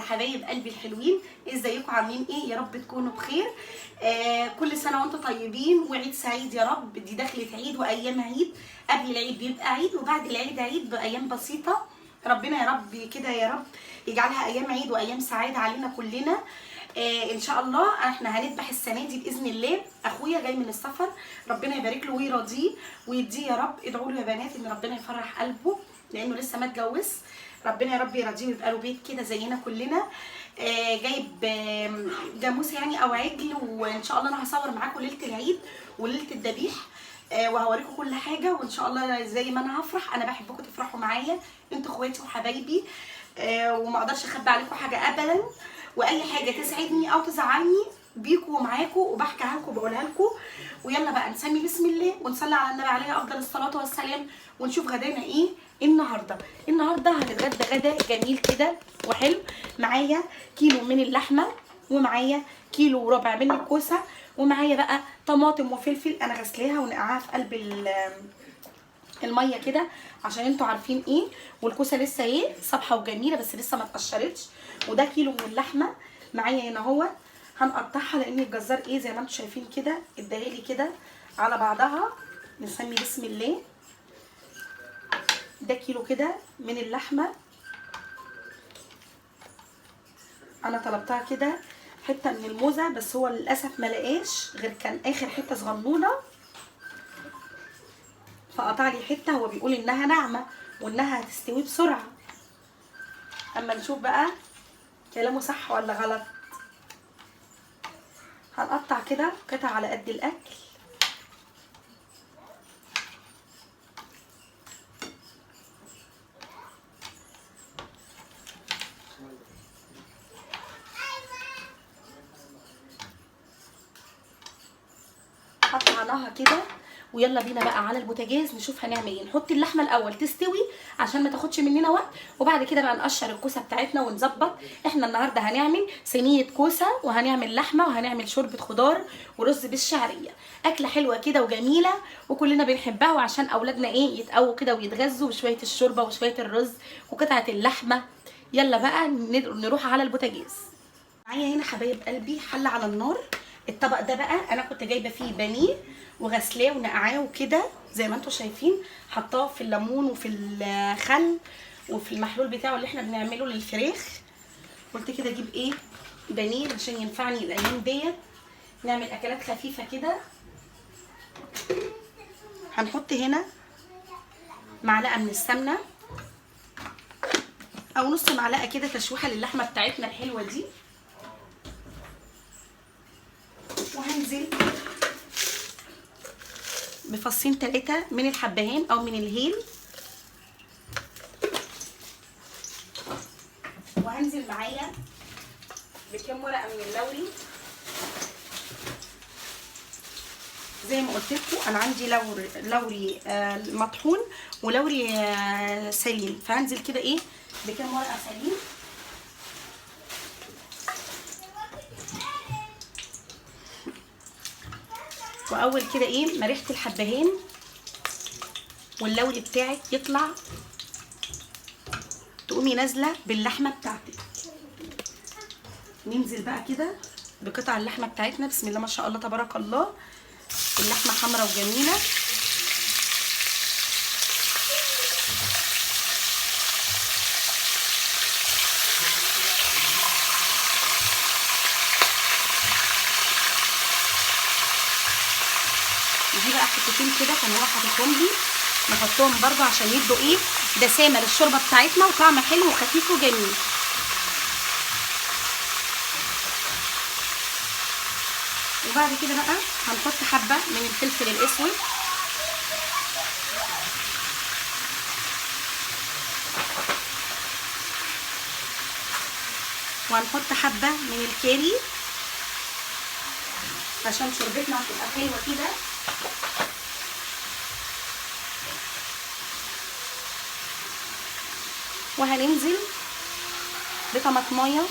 حبايب قلبي الحلوين، ازيكم عاملين ايه؟ يا رب تكونوا بخير. كل سنه وانتم طيبين وعيد سعيد يا رب. دي دخلت عيد وايام عيد، قبل العيد بيبقى عيد وبعد العيد عيد بايام بسيطه. ربنا يا رب كده يا رب يجعلها ايام عيد وايام سعاده علينا كلنا. ان شاء الله احنا هنذبح السنه دي باذن الله. اخويا جاي من السفر، ربنا يبارك له ويرضيه ويديه يا رب. ادعوا له يا بنات ان ربنا يفرح قلبه لانه لسه ما اتجوز. ربنا يا رب يرضيه ويبقى له بيت كده زينا كلنا. جايب جاموس يعني او عجل، وان شاء الله انا هصور معاكم ليله العيد وليله الذبيح. وهوريكم كل حاجه، وان شاء الله زي ما انا هفرح انا بحبكم تفرحوا معايا، انتوا اخواتي وحبايبي. وما اقدرش اخبي عليكم حاجه ابدا، واي حاجه تسعدني او تزعلني بيكم ومعاكم وبحكيها لكم وبقولها لكم. ويلا بقى نسمي بسم الله ونصلي على النبي عليه افضل الصلاه والسلام، ونشوف غدانا ايه النهارده. هنتغدى غدا جميل كده وحلو. معايا كيلو من اللحمه، ومعايا كيلو وربع من الكوسه، ومعايا بقى طماطم وفلفل انا غسلاها ونقعها في قلب الميه كده عشان انتوا عارفين ايه. والكوسه لسه ايه صبحه وجميله بس لسه ما اتقشرتش. وده كيلو من اللحمه معايا هنا اهو. هنقطعها لان الجزار ايه زي ما انتوا شايفين كده اداهالي كده على بعضها. نسمي بسم الله. ده كيلو كده من اللحمه، انا طلبتها كده حته من الموزه بس هو للاسف ما لقاش غير كان اخر حته صغنونه، فقطع لي حته. هو بيقول انها ناعمه وانها هتستوي بسرعه، اما نشوف بقى كلامه صح ولا غلط. هنقطع كده قطع على قد الاكل. قطعناها كده، ويلا بينا بقى على البوتاجاز نشوف هنعمل ايه. نحط اللحمه الاول تستوي عشان ما تاخدش مننا وقت، وبعد كده بقى نقشر الكوسه بتاعتنا ونظبط. احنا النهارده هنعمل صينيه كوسه وهنعمل لحمه وهنعمل شوربه خضار ورز بالشعريه. اكله حلوه كده وجميله وكلنا بنحبها، وعشان اولادنا ايه يتقووا كده ويتغذوا بشويه الشوربه وشويه الرز وقطعه اللحمه. يلا بقى نروح على البوتاجاز. معايا هنا حبايب قلبي حله على النار. الطبق ده بقى انا كنت جايبه فيه بانيه وغسلاه ونقعاه وكده زي ما انتم شايفين، حطاه في الليمون وفي الخل وفي المحلول بتاعه اللي احنا بنعمله للفراخ. قلت كده اجيب ايه بانيه عشان ينفعني الايام ديت نعمل اكلات خفيفه كده. هنحط هنا معلقه من السمنه او نص معلقه كده تشويحه للحمه بتاعتنا الحلوه دي، وهنزل بفصين 3 من الحبهان او من الهيل، وهنزل معايا بكام ورقه من اللوري. زي ما قلت لكم انا عندي لوري مطحون ولوري سليم، فهنزل كده ايه بكام ورقه سليم. واول كده ايه ما ريحه الحبهان واللوري بتاعك يطلع تقومي نازله باللحمه بتاعتك. ننزل بقى كده بقطع اللحمه بتاعتنا. بسم الله ما شاء الله تبارك الله، اللحمه حمراء وجميله. دي بقى حتتين كده كان هو حاططهم لي، نحطهم برضو عشان يدوا ايه دسامه للشوربه بتاعتنا وطعم حلو وخفيف وجميل. وبعد كده بقى هنحط حبه من الفلفل الاسود، وهنحط حبه من الكاري عشان شوربتنا هتبقى حلوه كده. وهننزل بطماطمايه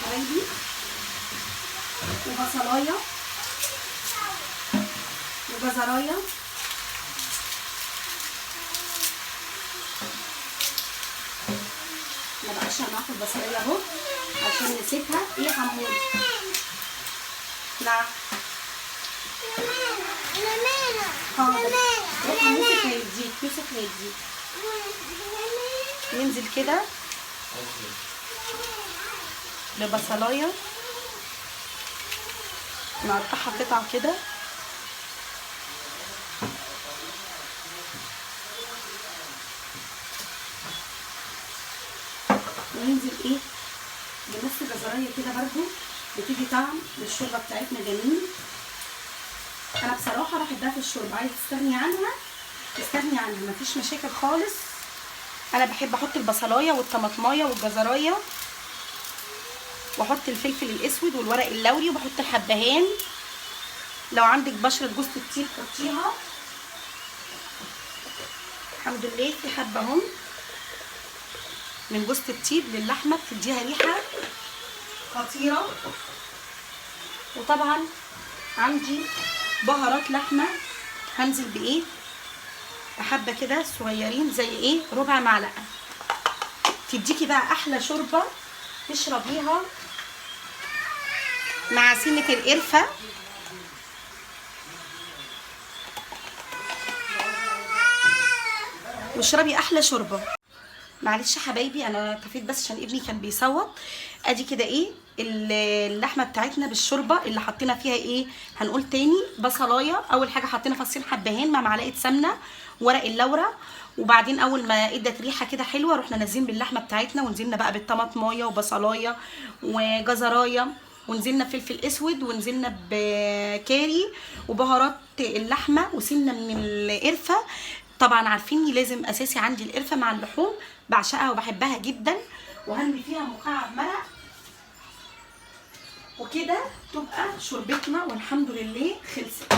حبايبي وبصلايه وجزرايه اقشر معاكم البصلايه اهو عشان نسيتها. ايه يا حمود؟ نعم حاضر. روح يوسف هيديك، يوسف هيديك. ننزل كده ببصلايه نقطعها قطع كده، وننزل ايه بنص جزريه كده برضو بتدي طعم للشوربه بتاعتنا جميل. انا بصراحه بحبها في الشوربه، عايز تستغني عنها تستغني عنها مفيش مشاكل خالص. انا بحب احط البصلايه والطماطمايه والجزرايه واحط الفلفل الاسود والورق اللوري وبحط الحبهان. لو عندك بشره جوز الطيب حطيها. الحمد لله في حبه اهم من جوز الطيب للحمه بتديها ريحه خطيره. وطبعا عندي بهارات لحمه هنزل بايه حبه كده صغيرين زي ايه ربع معلقه، تديكي بقى احلى شوربه تشربيها مع سنه القرفه. واشربي احلى شوربه. معلش يا حبايبي انا طفيت بس عشان ابني كان بيصوت. ادي كده ايه اللحمه بتاعتنا بالشوربه اللي حطينا فيها ايه. هنقول تاني بصلايه، اول حاجه حطينا فصين حبهان مع معلقه سمنه ورق اللورة، وبعدين اول ما ادت ريحه كده حلوه رحنا نازلين باللحمه بتاعتنا ونزلنا بقى بالطماطمايه وبصلايه وجزرايه ونزلنا فلفل اسود ونزلنا بكاري وبهارات اللحمه وسنه من القرفه. طبعا عارفيني لازم اساسي عندي القرفه مع اللحوم، بعشقها وبحبها جدا. وهرمي فيها مكعب مرق وكده تبقى شوربتنا والحمد لله خلصت.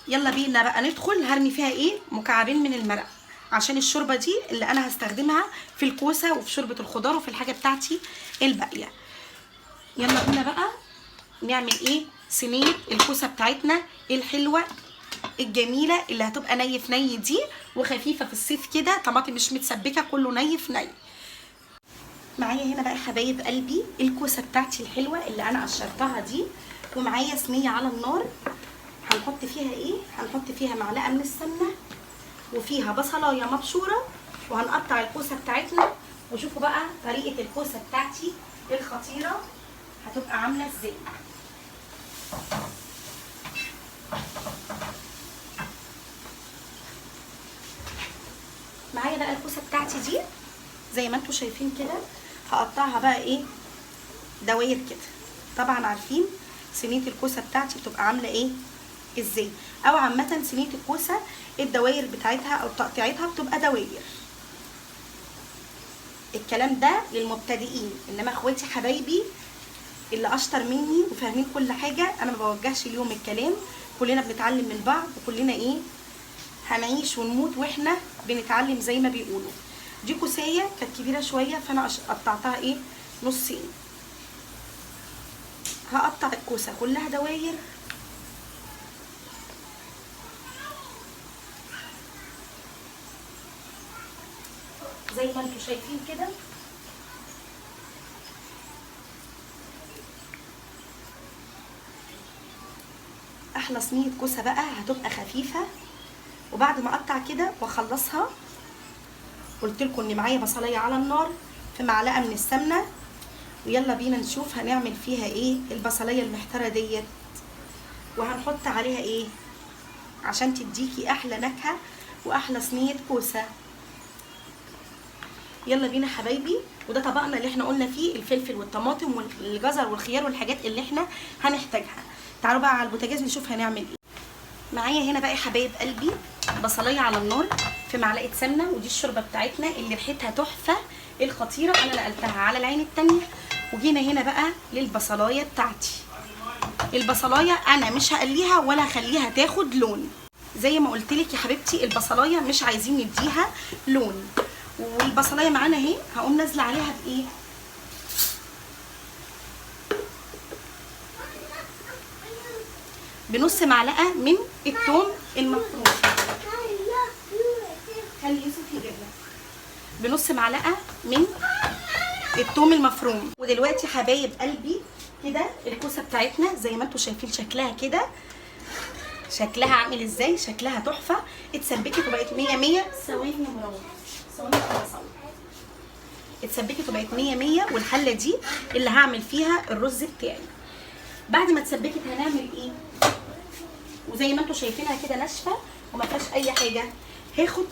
يلا بينا بقى ندخل. هرمي فيها ايه مكعبين من المرق عشان الشوربه دي اللي انا هستخدمها في الكوسه وفي شوربه الخضار وفي الحاجه بتاعتي الباقيه. يلا بينا بقى نعمل ايه صينيه الكوسه بتاعتنا الحلوه الجميله اللي هتبقى ني في ني دي وخفيفه في الصيف كده، طماطم مش متسبكه كله ني في ني. معايا هنا بقى حبايب قلبي الكوسه بتاعتي الحلوه اللي انا قشرتها دي، ومعايا صينيه على النار هنحط فيها ايه. هنحط فيها معلقه من السمنه وفيها بصلايه مبشوره وهنقطع الكوسه بتاعتنا. وشوفوا بقى طريقه الكوسه بتاعتي الخطيره هتبقى عامله ازاي. معايا بقى الكوسه بتاعتي دي زي ما انتم شايفين كده، هقطعها بقى ايه دواير كده. طبعا عارفين صينيه الكوسه بتاعتي بتبقى عامله ايه ازاي، او عامه صينيه الكوسه الدواير بتاعتها او تقطيعتها بتبقى دواير. الكلام ده للمبتدئين، انما اخواتي حبايبي اللي اشطر مني وفاهمين كل حاجه انا ما بوجهش ليهم الكلام. كلنا بنتعلم من بعض وكلنا ايه هنعيش ونموت واحنا بنتعلم زي ما بيقولوا. دي كوسايه كانت كبيره شويه فانا قطعتها ايه نصين. هقطع الكوسه كلها دواير زي ما انتم شايفين كده. احلى صينيه كوسه بقى هتبقى خفيفه. وبعد ما اقطع كده واخلصها قلت لكم ان معايا بصلايه على النار في معلقه من السمنه. ويلا بينا نشوف هنعمل فيها ايه البصلايه المحتره ديت، وهنحط عليها ايه عشان تديكي احلى نكهه واحلى صينيه كوسه. يلا بينا حبايبي. وده طبقنا اللي احنا قلنا فيه الفلفل والطماطم والجزر والخيار والحاجات اللي احنا هنحتاجها. تعالوا بقى على البوتاجاز نشوف هنعمل ايه. معايا هنا بقى حبايب قلبي بصلايه على النار في معلقه سمنه، ودي الشوربه بتاعتنا اللي ريحتها تحفه الخطيره. انا نقلتها على العين التانيه. وجينا هنا بقى للبصلايه بتاعتي. البصلايه انا مش هقليها ولا هخليها تاخد لون، زي ما قلت لك يا حبيبتي البصلايه مش عايزين نديها لون. والبصلايه معانا اهي هقوم نازله عليها بايه بنص معلقه من الثوم المفروم. خلي يوسف يجيب لك بنص معلقه من الثوم المفروم. ودلوقتي حبايب قلبي كده الكوسه بتاعتنا زي ما انتم شايفين شكلها كده، شكلها عامل ازاي؟ شكلها تحفه. اتسبكت وبقت 100 ثواني يا مروه، ثواني خلاص. اتسبكت وبقت 100. والحله دي اللي هعمل فيها الرز بتاعي. بعد ما اتسبكت هنعمل ايه؟ وزي ما انتم شايفينها كده ناشفه وما فيهاش اي حاجه. هاخد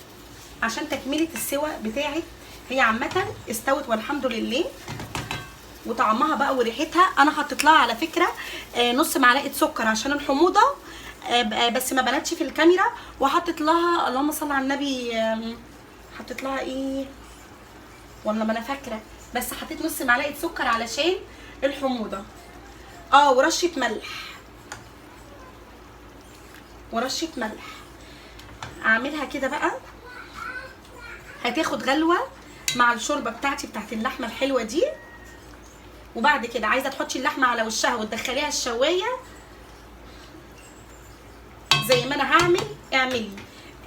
عشان تكمله السوى بتاعت، هي عامه استوت والحمد لله. وطعمها بقى وريحتها، انا حطيت لها على فكره نص معلقه سكر عشان الحموضه، بس ما بانتش في الكاميرا. وحطيت لها اللهم صل على النبي، حطيت لها ايه والله ما انا فاكره، بس حطيت نص معلقه سكر علشان الحموضه. ورشه ملح، ورشه ملح. اعملها كده بقى. هتاخد غلوه مع الشوربه بتاعتي بتاعت اللحمه الحلوه دي. وبعد كده عايزه تحطي اللحمه على وشها وتدخليها الشوايه زي ما انا هعمل اعملي.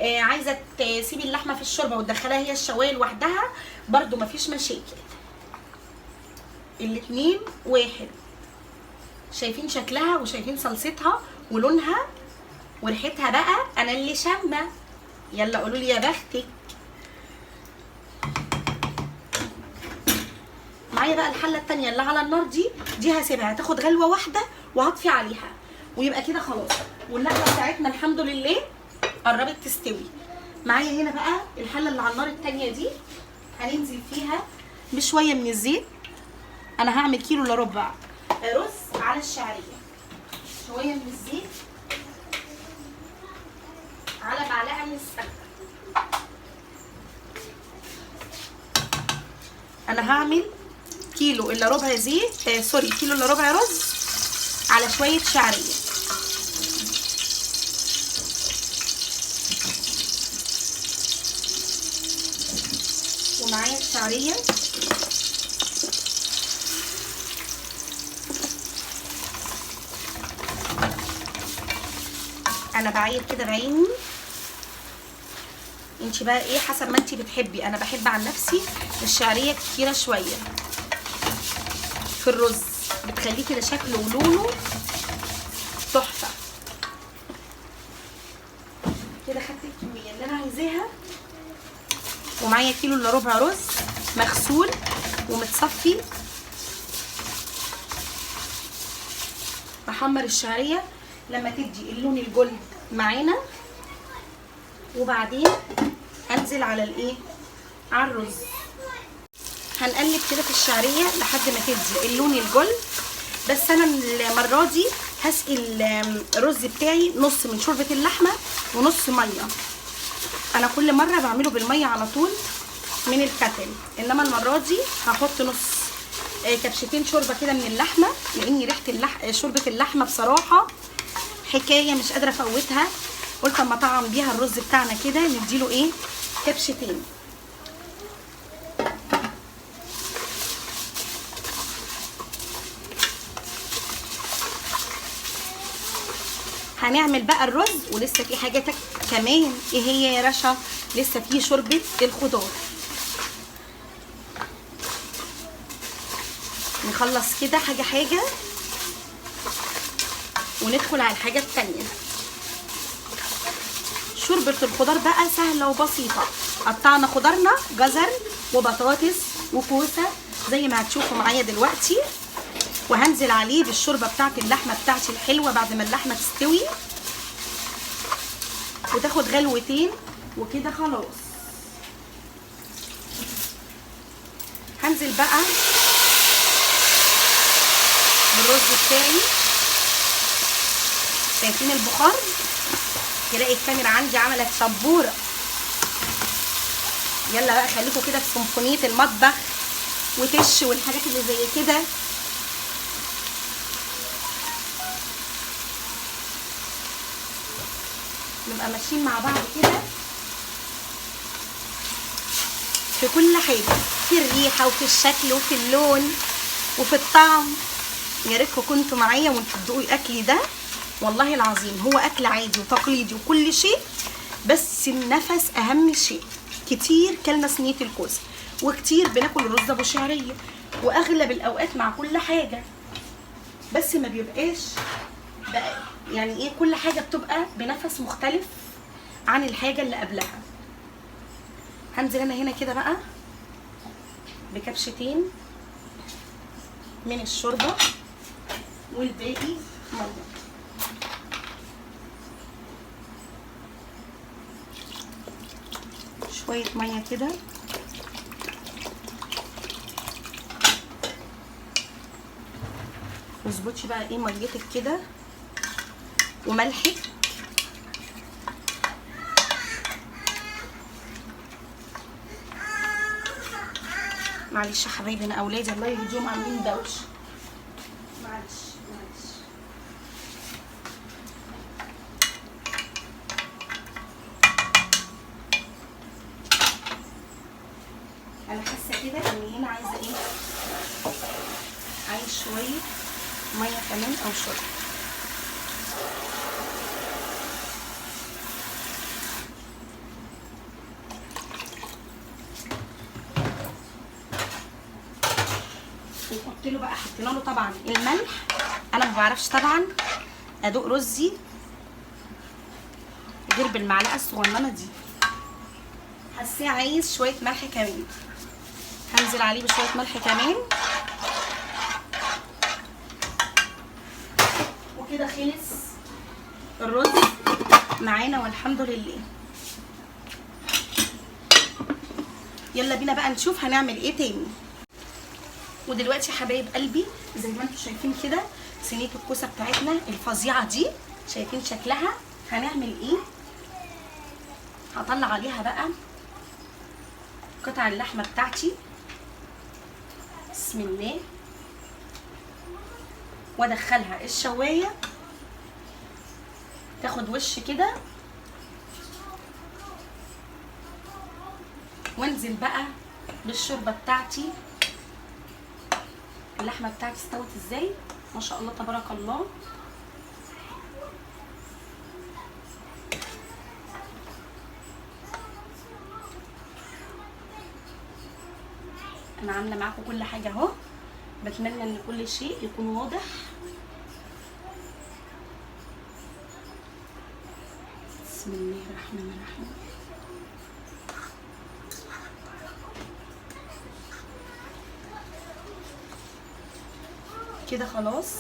عايزه تسيبي اللحمه في الشوربه وتدخليها هي الشوايه لوحدها برده مفيش مشاكل. الاتنين واحد. شايفين شكلها وشايفين صلصتها ولونها وريحتها بقى، انا اللي شامه. يلا قولوا لي يا بختك. معايا بقى الحله التانيه اللي على النار دي هسيبها تاخد غلوه واحده وهطفي عليها ويبقى كده خلاص. واللحمه بتاعتنا الحمد لله قربت تستوي. معايا هنا بقى الحله اللي على النار التانيه دي هننزل فيها بشويه من الزيت. انا هعمل كيلو الا ربع رز على الشعريه. شويه من الزيت على معلقه من السمنه. انا هعمل كيلو الا ربع زيت، كيلو الا ربع رز على شويه شعريه. ومعايا الشعريه انا بعاير كده بعيني. انتي بقى ايه حسب ما انتي بتحبي. انا بحب عن نفسي الشعريه كتيره شويه في الرز، بتخليه كده شكله ولونه تحفه. كده خدت الكميه اللي انا عايزاها. ومعايا كيلو الا ربع رز مغسول ومتصفي. بحمر الشعريه لما تدي اللون الجولد معانا، وبعدين انزل على الايه، على الرز. هنقلب كده في الشعريه لحد ما تدي اللون الجولد. بس انا المره دي هسقي الرز بتاعي نص من شوربه اللحمه ونص ميه. انا كل مره بعمله بالميه على طول من الكتل، انما المره دي هحط نص كبشتين شوربه كده من اللحمه، لان ريحه شوربه اللحمه بصراحه حكايه مش قادره افوتها. قلت اما اطعم بيها الرز بتاعنا كده نديله ايه، كبشتين. هنعمل بقى الرز ولسه في حاجه كمان. ايه هي يا رشا؟ لسه في شوربه الخضار. نخلص كده حاجه حاجه وندخل على الحاجه التانيه. شوربه الخضار بقى سهله وبسيطه. قطعنا خضارنا جزر وبطاطس وكوسه زي ما هتشوفوا معايا دلوقتي، وهنزل عليه بالشوربه بتاعت اللحمه بتاعتي الحلوه بعد ما اللحمه تستوي وتاخد غلوتين وكده خلاص. هنزل بقى بالرز بتاعي. شايفين البخار؟ تلاقي الكاميرا عندي عملت شبوره. يلا بقى خليكم كده في سيمفونيه المطبخ وتش والحاجات اللي زي كده. نبقى ماشيين مع بعض كده في كل حاجه، في الريحه وفي الشكل وفي اللون وفي الطعم. يا ريتكم كنتوا معايا وانتوا بتدوقوا اكلي ده. والله العظيم هو اكل عادي وتقليدي وكل شيء، بس النفس اهم شيء. كتير كلنا صينيه الكوسه وكتير بناكل الرز ابو شعريه، واغلب الاوقات مع كل حاجه، بس ما بيبقاش بقى يعني ايه، كل حاجه بتبقى بنفس مختلف عن الحاجه اللي قبلها. هنزل انا هنا كده بقى بكبشتين من الشوربه والباقي ميه. شويه ميه كده، اظبطي بقى ايه ميتك كده وملحك. معلش يا حبايبي، انا اولادي الله يهديهم عاملين دوشه، معلش. انا حاسه كده ان هنا عايزه ايه، عايز شويه ميه كمان او شوربه. ونحط له بقى، حطينا له طبعا الملح. انا ما بعرفش طبعا ادوق رزي غير بالمعلقه الصغننه دي، حاساه عايز شويه ملح كمان. هنزل عليه بشويه ملح كمان، وكده خلص الرز معانا والحمد لله. يلا بينا بقى نشوف هنعمل ايه تاني. ودلوقتي يا حبايب قلبي زي ما انتم شايفين كده صينيه الكوسه بتاعتنا الفظيعه دي، شايفين شكلها. هنعمل ايه، هطلع عليها بقى قطع اللحمه بتاعتي، بسم الله، وادخلها الشوايه تاخد وش كده، وانزل بقى بالشوربه بتاعتي. اللحمه بتاعتي استوت ازاي، ما شاء الله تبارك الله. انا عامله معاكم كل حاجه اهو، بتمنى ان كل شيء يكون واضح. بسم الله الرحمن الرحيم. كده خلاص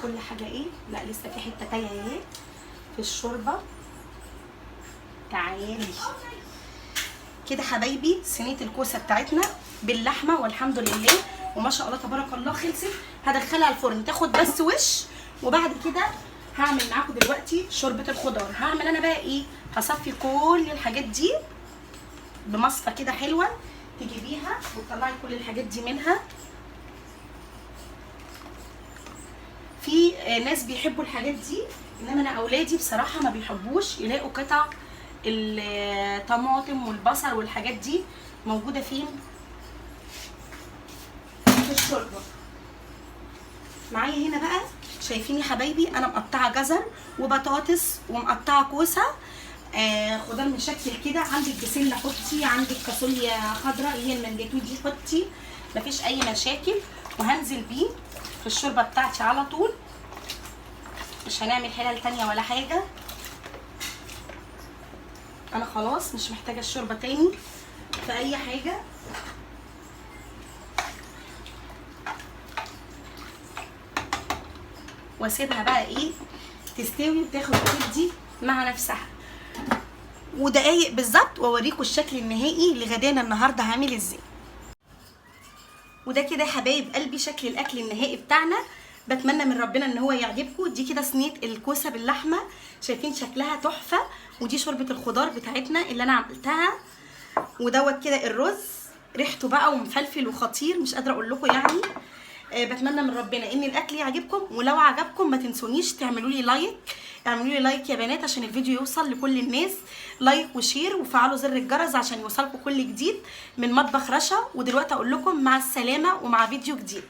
كل حاجه ايه، لا لسه في حته تانيه اهي في الشوربه. تعالي كده حبايبي صينيه الكوسه بتاعتنا باللحمه والحمد لله، وما شاء الله تبارك الله خلصت. هدخلها الفرن تاخد بس وش، وبعد كده هعمل معاكم دلوقتي شوربه الخضار. هعمل انا بقى ايه، هصفي كل الحاجات دي بمصفى كده حلوه، تجيبيها وتطلعي كل الحاجات دي منها. في ناس بيحبوا الحاجات دي، انما انا اولادي بصراحه ما بيحبوش يلاقوا قطع الطماطم والبصل والحاجات دي موجوده فين، في الشوربه. معايا هنا بقى شايفين يا حبايبي انا مقطعه جزر وبطاطس ومقطعه كوسه، خضار مشكل كده. عندك بسله حطي، عندك فاصوليا خضراء اللي هي المنديتو دي حطي، مفيش اي مشاكل. وهنزل بيه في الشوربه بتاعتي على طول، مش هنعمل حلل تانية ولا حاجه. انا خلاص مش محتاجه الشوربه تاني في اي حاجه. واسيبها بقى ايه تستوي وتاخد تدي مع نفسها، ودقايق بالظبط واوريكم الشكل النهائي لغدانا النهارده عامل ازاي. وده كده يا حبايب قلبي شكل الاكل النهائي بتاعنا. بتمنى من ربنا ان هو يعجبكم. دي كده صينيه الكوسه باللحمه، شايفين شكلها تحفه. ودي شوربه الخضار بتاعتنا اللي انا عملتها، ودوت كده الرز ريحته بقى ومفلفل وخطير، مش قادره اقول لكم يعني. بتمنى من ربنا ان الاكل يعجبكم، ولو عجبكم ما تنسونيش تعملوا لي لايك. اعملوا لي لايك يا بنات عشان الفيديو يوصل لكل الناس، لايك وشير، وفعلوا زر الجرس عشان يوصلكم كل جديد من مطبخ رشا. ودلوقتي اقول لكم مع السلامه ومع فيديو جديد.